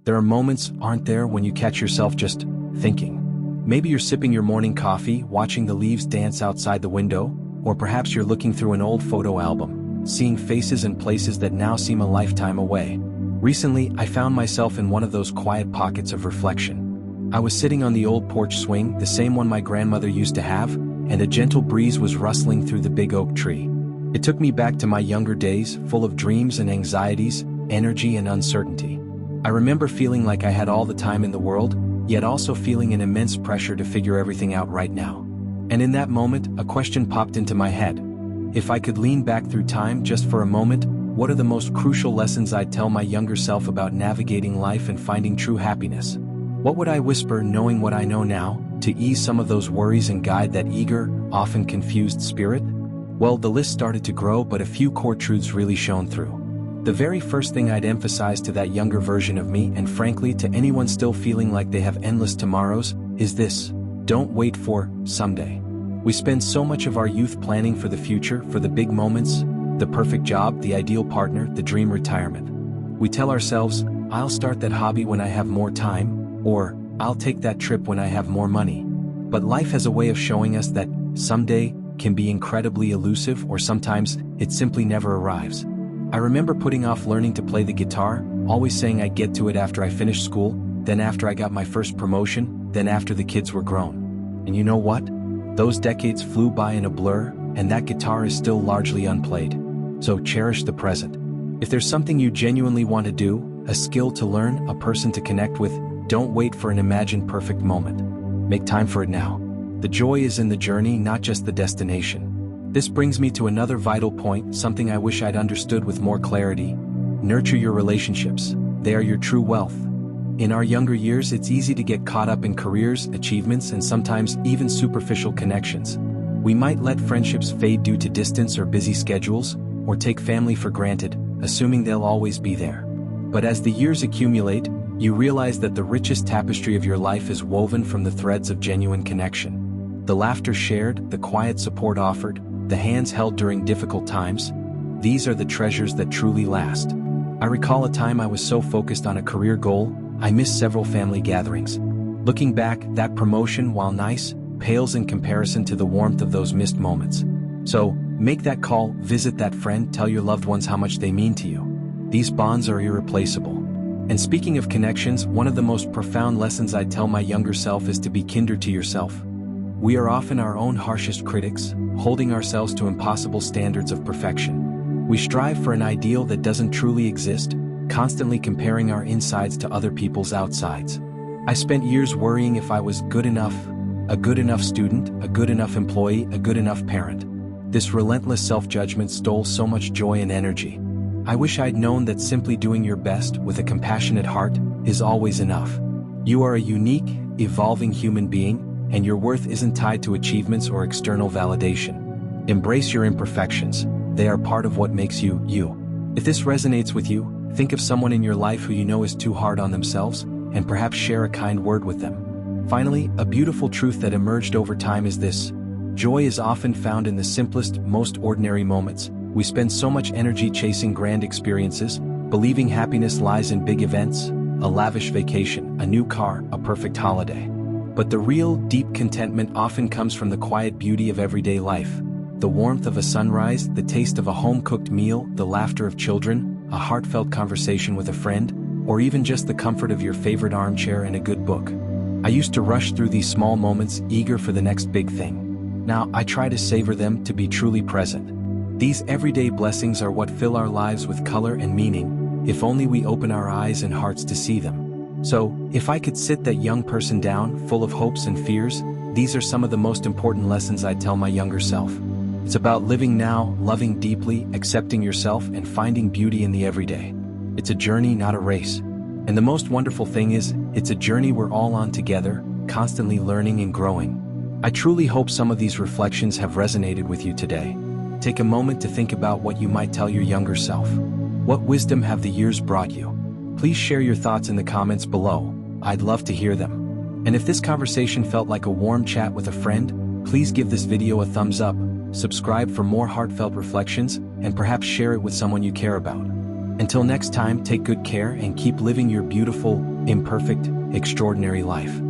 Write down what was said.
There are moments, aren't there, when you catch yourself just thinking. Maybe you're sipping your morning coffee, watching the leaves dance outside the window, or perhaps you're looking through an old photo album, seeing faces and places that now seem a lifetime away. Recently, I found myself in one of those quiet pockets of reflection. I was sitting on the old porch swing, the same one my grandmother used to have, and a gentle breeze was rustling through the big oak tree. It took me back to my younger days, full of dreams and anxieties, energy and uncertainty. I remember feeling like I had all the time in the world, yet also feeling an immense pressure to figure everything out right now. And in that moment, a question popped into my head. If I could lean back through time just for a moment, what are the most crucial lessons I'd tell my younger self about navigating life and finding true happiness? What would I whisper, knowing what I know now, to ease some of those worries and guide that eager, often confused spirit? Well, the list started to grow, but a few core truths really shone through. The very first thing I'd emphasize to that younger version of me, and frankly to anyone still feeling like they have endless tomorrows, is this: don't wait for someday. We spend so much of our youth planning for the future, for the big moments, the perfect job, the ideal partner, the dream retirement. We tell ourselves, I'll start that hobby when I have more time, or I'll take that trip when I have more money. But life has a way of showing us that someday can be incredibly elusive, or sometimes it simply never arrives. I remember putting off learning to play the guitar, always saying I'd get to it after I finished school, then after I got my first promotion, then after the kids were grown. And you know what? Those decades flew by in a blur, and that guitar is still largely unplayed. So cherish the present. If there's something you genuinely want to do, a skill to learn, a person to connect with, don't wait for an imagined perfect moment. Make time for it now. The joy is in the journey, not just the destination. This brings me to another vital point, something I wish I'd understood with more clarity. Nurture your relationships. They are your true wealth. In our younger years, it's easy to get caught up in careers, achievements, and sometimes even superficial connections. We might let friendships fade due to distance or busy schedules, or take family for granted, assuming they'll always be there. But as the years accumulate, you realize that the richest tapestry of your life is woven from the threads of genuine connection. The laughter shared, the quiet support offered, the hands held during difficult times, these are the treasures that truly last. I recall a time I was so focused on a career goal, I missed several family gatherings. Looking back, that promotion, while nice, pales in comparison to the warmth of those missed moments. So, make that call, visit that friend, tell your loved ones how much they mean to you. These bonds are irreplaceable. And speaking of connections, one of the most profound lessons I'd tell my younger self is to be kinder to yourself. We are often our own harshest critics, holding ourselves to impossible standards of perfection. We strive for an ideal that doesn't truly exist, constantly comparing our insides to other people's outsides. I spent years worrying if I was good enough, a good enough student, a good enough employee, a good enough parent. This relentless self-judgment stole so much joy and energy. I wish I'd known that simply doing your best with a compassionate heart is always enough. You are a unique, evolving human being, and your worth isn't tied to achievements or external validation. Embrace your imperfections. They are part of what makes you, you. If this resonates with you, think of someone in your life who you know is too hard on themselves, and perhaps share a kind word with them. Finally, a beautiful truth that emerged over time is this: joy is often found in the simplest, most ordinary moments. We spend so much energy chasing grand experiences, believing happiness lies in big events, a lavish vacation, a new car, a perfect holiday. But the real, deep contentment often comes from the quiet beauty of everyday life. The warmth of a sunrise, the taste of a home-cooked meal, the laughter of children, a heartfelt conversation with a friend, or even just the comfort of your favorite armchair and a good book. I used to rush through these small moments, eager for the next big thing. Now, I try to savor them, to be truly present. These everyday blessings are what fill our lives with color and meaning, if only we open our eyes and hearts to see them. So, if I could sit that young person down, full of hopes and fears, these are some of the most important lessons I'd tell my younger self. It's about living now, loving deeply, accepting yourself, and finding beauty in the everyday. It's a journey, not a race. And the most wonderful thing is, it's a journey we're all on together, constantly learning and growing. I truly hope some of these reflections have resonated with you today. Take a moment to think about what you might tell your younger self. What wisdom have the years brought you? Please share your thoughts in the comments below. I'd love to hear them. And if this conversation felt like a warm chat with a friend, please give this video a thumbs up, subscribe for more heartfelt reflections, and perhaps share it with someone you care about. Until next time, take good care and keep living your beautiful, imperfect, extraordinary life.